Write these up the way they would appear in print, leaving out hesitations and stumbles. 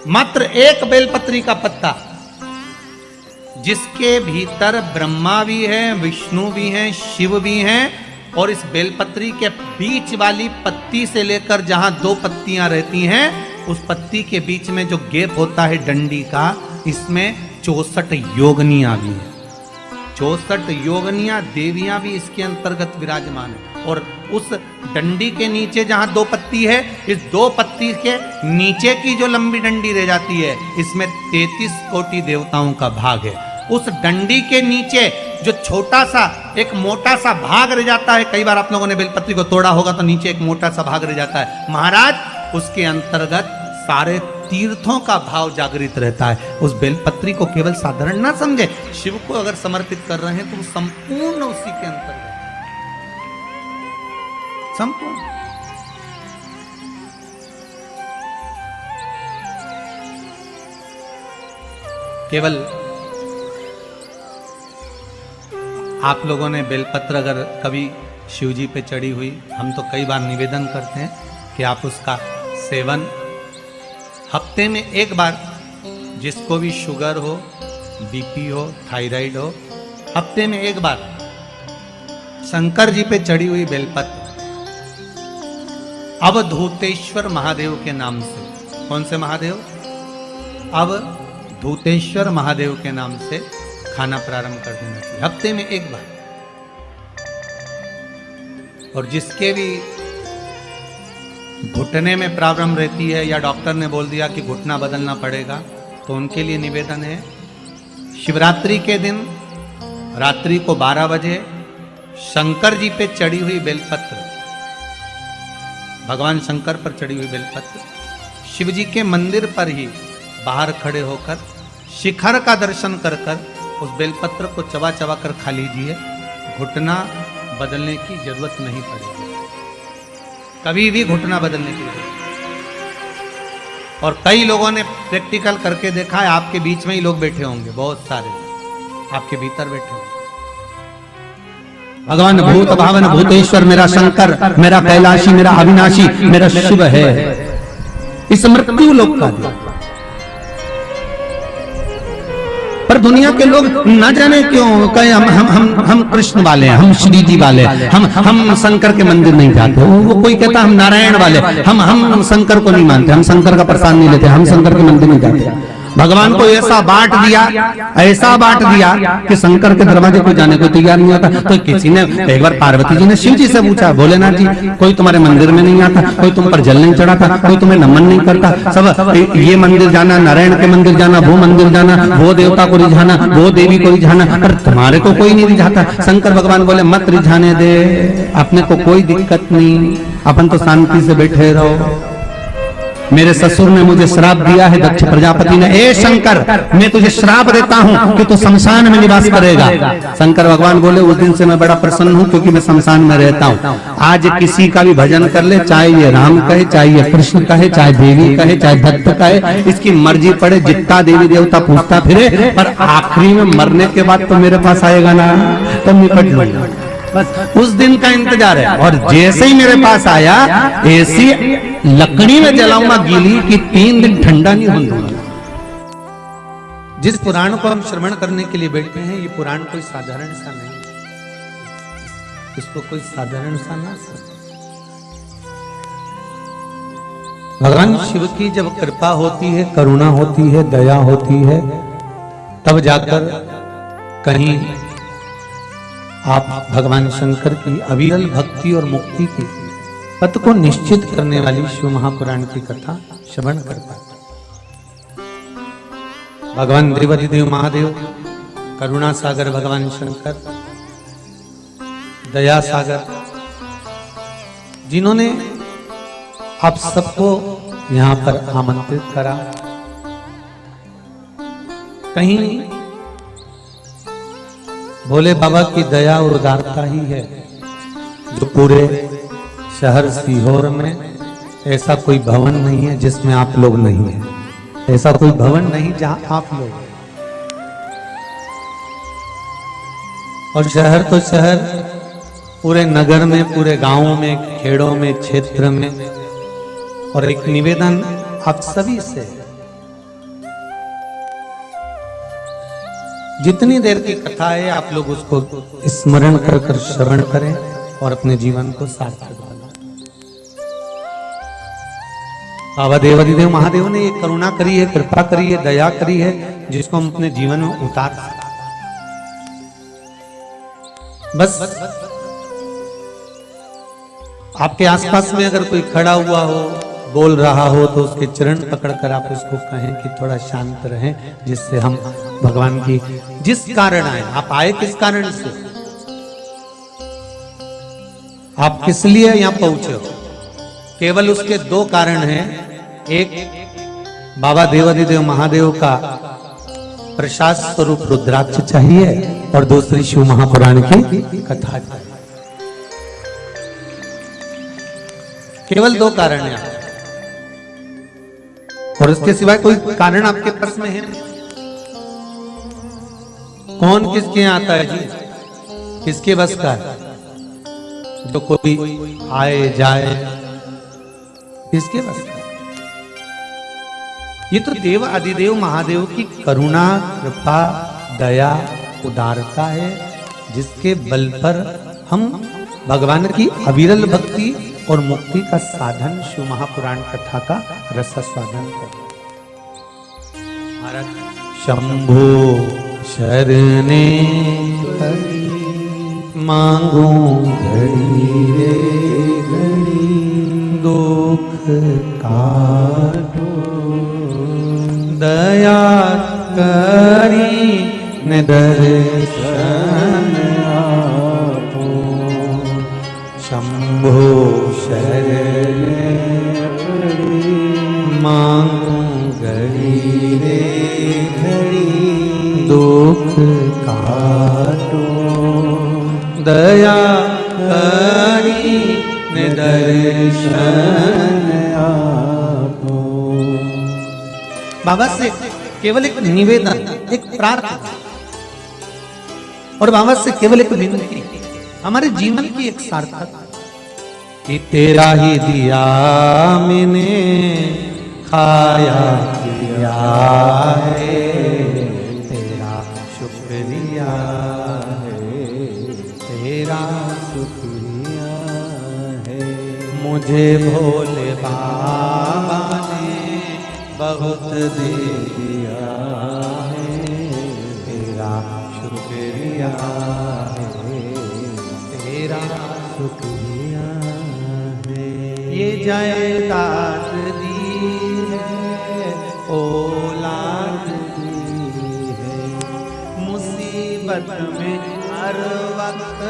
मात्र एक बेलपत्री का पत्ता, जिसके भीतर ब्रह्मा भी है, विष्णु भी हैं, शिव भी हैं, और इस बेलपत्री के बीच वाली पत्ती से लेकर जहां दो पत्तियां रहती हैं, उस पत्ती के बीच में जो गैप होता है डंडी का, इसमें 64 योगनियां भी हैं। 64 योगनियां देवियां भी इसके अंतर्गत विराजमान है। और उस डंडी के नीचे जहां दो पत्ती है, इस दो पत्ती के नीचे की जो लंबी डंडी रह जाती है, इसमें 33 कोटि देवताओं का भाग है। उस डंडी के नीचे जो छोटा सा एक मोटा सा भाग रह जाता है, कई बार आप लोगों ने बेलपत्री को तोड़ा होगा तो नीचे एक मोटा सा भाग रह जाता है महाराज, उसके अंतर्गत सारे तीर्थों का भाव जागृत रहता है। उस बेलपत्री को केवल साधारण ना समझे, शिव को अगर समर्पित कर रहे हैं तो संपूर्ण उसी के अंतर्गत, संपूर्ण। केवल आप लोगों ने बेलपत्र अगर कभी शिव जी पे चढ़ी हुई, हम तो कई बार निवेदन करते हैं कि आप उसका सेवन हफ्ते में एक बार, जिसको भी शुगर हो, बीपी हो, थायराइड हो, हफ्ते में एक बार शंकर जी पे चढ़ी हुई बेलपत्र अवधूतेश्वर महादेव के नाम से, कौन से महादेव? अवधूतेश्वर महादेव के नाम से खाना प्रारंभ कर देना चाहिए, हफ्ते में एक बार। और जिसके भी घुटने में प्रॉब्लम रहती है या डॉक्टर ने बोल दिया कि घुटना बदलना पड़ेगा, तो उनके लिए निवेदन है, शिवरात्रि के दिन रात्रि को 12 बजे शंकर जी पे चढ़ी हुई बेलपत्र, भगवान शंकर पर चढ़ी हुई बेलपत्र, शिव जी के मंदिर पर ही बाहर खड़े होकर शिखर का दर्शन कर कर उस बेलपत्र को चबा चबा कर खा लीजिए। घुटना बदलने की जरूरत नहीं पड़ेगी, कभी भी घुटना बदलने की जरूरत। और कई लोगों ने प्रैक्टिकल करके देखा है, आपके बीच में ही लोग बैठे होंगे, बहुत सारे आपके भीतर बैठे होंगे। भगवान भूत भावन भूतेश्वर मेरा शंकर, मेरा कैलाशी, मेरा अविनाशी, मेरा शिव है, इस मृत्यु लोक का दिया। पर दुनिया के लोग न जाने क्यों कहे हम कृष्ण वाले हैं, हम श्री जी वाले हैं, हम शंकर के मंदिर नहीं जाते। वो कोई कहता हम नारायण वाले, हम शंकर को नहीं मानते, हम शंकर का प्रसाद नहीं लेते, हम शंकर के मंदिर नहीं जाते। भगवान को ऐसा बांट दिया, ऐसा बांट दिया कि शंकर के दरवाजे को जाने को तैयार नहीं होता। तो किसी ने एक बार पार्वती जी ने शिव जी से पूछा, भोलेनाथ जी कोई तुम्हारे मंदिर में नहीं आता, कोई तुम पर जल नहीं चढ़ाता, कोई तुम्हें नमन नहीं करता, सब ये मंदिर जाना, नारायण के मंदिर जाना, वो मंदिर जाना, वो देवता को रिझाना, वो देवी को रिझाना, पर तुम्हारे को कोई नहीं रिझाता। शंकर भगवान बोले मत रिझाने दे, अपने को कोई दिक्कत नहीं, अपन तो शांति से बैठे रहो। मेरे ससुर ने मुझे श्राप दिया है, दक्ष प्रजापति ने, ए शंकर मैं तुझे श्राप देता हूं कि तू शमशान में निवास करेगा। शंकर भगवान बोले उस दिन से मैं बड़ा प्रसन्न हूं, क्योंकि मैं शमशान में रहता हूं। आज किसी का भी भजन कर ले, चाहे ये राम कहे, चाहे ये कृष्ण कहे, चाहे देवी कहे, चाहे भक्त कहे, इसकी मर्जी पड़े, जितना देवी देवता पूछता फिरे, पर आखिरी में मरने के बाद तो मेरे पास आएगा ना, तो निपट लूंगा। बस उस दिन का इंतजार है। और जैसे ही मेरे पास आया, ऐसी लकड़ी में जलाऊंगा गीली कि 3 दिन ठंडा नहीं होने दूंगा। जिस पुराण को हम श्रवण करने के लिए बैठे हैं, ये पुराण कोई साधारण सा नहीं, इसको कोई साधारण सा ना समझे। भगवान शिव की जब कृपा होती है, करुणा होती है, दया होती है, तब जाकर कहीं आप भगवान शंकर की अविरल भक्ति और मुक्ति की पथ को निश्चित करने वाली शिव महापुराण की कथा श्रवण कर पाते। भगवान त्रिवती देव महादेव, करुणा सागर भगवान शंकर, दया सागर, जिन्होंने आप सबको यहां पर आमंत्रित करा। कहीं भोले बाबा की दया और उदारता ही है जो पूरे शहर सीहोर में ऐसा कोई भवन नहीं है जिसमें आप लोग नहीं है, ऐसा कोई भवन नहीं जहां आप लोग हैं। और शहर तो शहर, पूरे नगर में, पूरे गांवों में, खेड़ों में, क्षेत्र में। और एक निवेदन आप सभी से, जितनी देर की कथा है आप लोग उसको स्मरण कर कर श्रवण करें और अपने जीवन को सार्थक बनाएं। बाबा देवाधिदेव महादेव ने ये करुणा करी है, कृपा करी है, दया करी है, जिसको हम अपने जीवन में उतार सकते। बस आपके आसपास में अगर कोई खड़ा हुआ हो, बोल रहा हो, तो उसके चरण पकड़कर आप उसको कहें कि थोड़ा शांत रहें, जिससे हम भगवान की जिस कारण आए, आप आए किस कारण से, आप किस लिए यहां पहुंचे हो, केवल उसके दो कारण हैं। एक बाबा देवाधिदेव महादेव का प्रसाद स्वरूप रुद्राक्ष चाहिए और दूसरी शिव महापुराण की कथा चाहिए। केवल दो कारण हैं और इसके सिवाय कोई कारण आपके पास में है नहीं। कौन किसके यहाँ आता है जी, किसके बस का है? जो कोई आए जाए, किसके बस का? ये तो देव अधिदेव महादेव की करुणा, कृपा, दया, उदारता है, जिसके बल पर हम भगवान की अविरल भक्ति और मुक्ति का साधन शिव महापुराण कथा का रसास्वादन करते। शंभो शरणे मांगू घड़ी रे घड़ी, दुख काटो दया करी ने दर्शन आपो। शंभो शरणे मांगू घड़ी रे घड़ी, दुख काटो दया करी ने दर्शन आपो। बाबा से केवल एक निवेदन, एक प्रार्थना और बाबा से केवल एक विनती, हमारे जीवन की एक सार्थकता कि तेरा ही दिया मैंने खाया पिया है, तेरा शुक्रिया है, तेरा शुक्रिया है। मुझे भोले बाबा ने बहुत दे दिया है, तेरा शुक्रिया है, तेरा शुक्रिया है। ये जायदाद दी है, औलाद दी है, मुसीबत में हर वक्त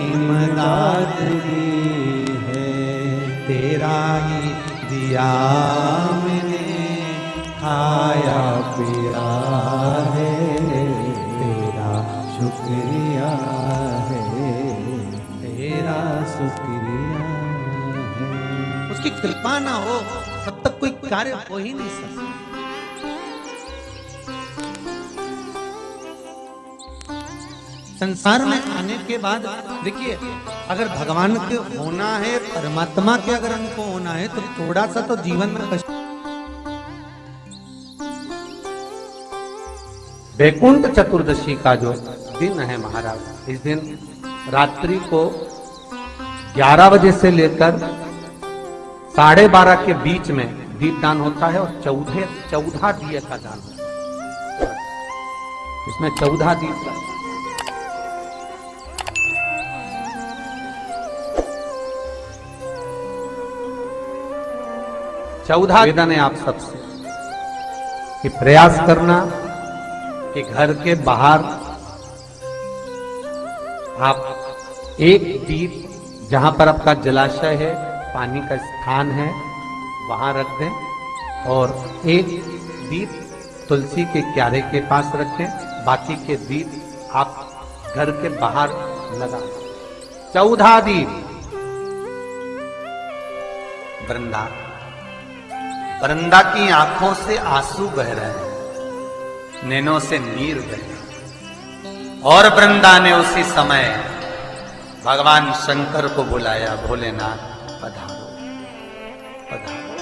इमदाद दी है। तेरा ही दिया मैंने खाया पिया है, तेरा शुक्रिया है, तेरा शुक्रिया है। उसकी कृपा ना हो तब तक कोई कार्य हो ही नहीं सकता। संसार में आने के बाद देखिए, अगर भगवान के होना है, परमात्मा के अगर हमको होना है, तो थोड़ा सा तो जीवन में कष्ट। वैकुंठ चतुर्दशी का जो दिन है महाराज, इस दिन रात्रि को 11 बजे से लेकर 12:30 के बीच में दीपदान होता है और 14 दिए का दान होता है। इसमें 14 दीप का 14 निवेदन है आप सबसे कि प्रयास करना कि घर के बाहर आप एक दीप, जहां पर आपका जलाशय है, पानी का स्थान है, वहां रख दें और एक दीप तुलसी के क्यारे के पास रखें। बाकी के दीप आप घर के बाहर लगा। 14 दीप। वृंदा की आंखों से आंसू बह रहे हैं, नैनों से नीर बह रहे, और वृंदा ने उसी समय भगवान शंकर को बुलाया, भोलेनाथ पधारो पधारो।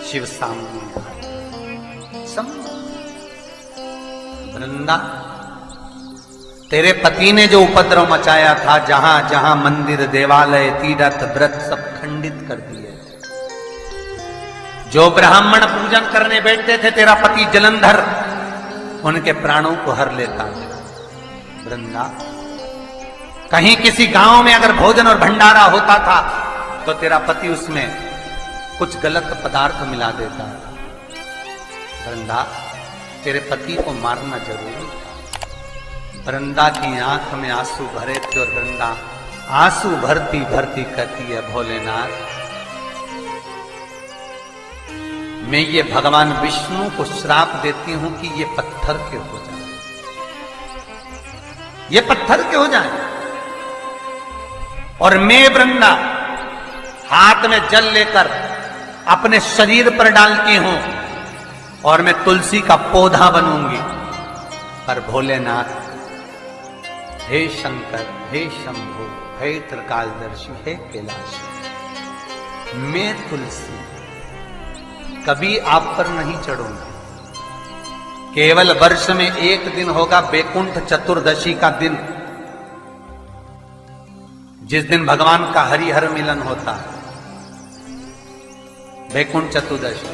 शिव सामने वृंदा, तेरे पति ने जो उपद्रव मचाया था, जहां जहां मंदिर, देवालय, तीर्थ, व्रत सब खंडित कर दिए। जो ब्राह्मण पूजन करने बैठते थे तेरा पति जलंधर, उनके प्राणों को हर लेता है। वृंदा, कहीं किसी गांव में अगर भोजन और भंडारा होता था तो तेरा पति उसमें कुछ गलत पदार्थ मिला देता था। वृंदा, तेरे पति को मारना जरूरी था। वृंदा की आंख में आंसू भरे थे और वृंदा आंसू भरती भरती कहती है, भोलेनाथ, मैं ये भगवान विष्णु को श्राप देती हूं कि ये पत्थर के हो जाए, ये पत्थर के हो जाए, और मैं वृंदा हाथ में जल लेकर अपने शरीर पर डालती हूं और मैं तुलसी का पौधा बनूंगी। पर भोलेनाथ, हे शंकर, हे शंभु, हे त्रिकालदर्शी, हे कैलाशी, मैं तुलसी कभी आप पर नहीं चढ़ूंगा। केवल वर्ष में एक दिन होगा बैकुंठ चतुर्दशी का दिन, जिस दिन भगवान का हरिहर मिलन होता है, बैकुंठ चतुर्दशी।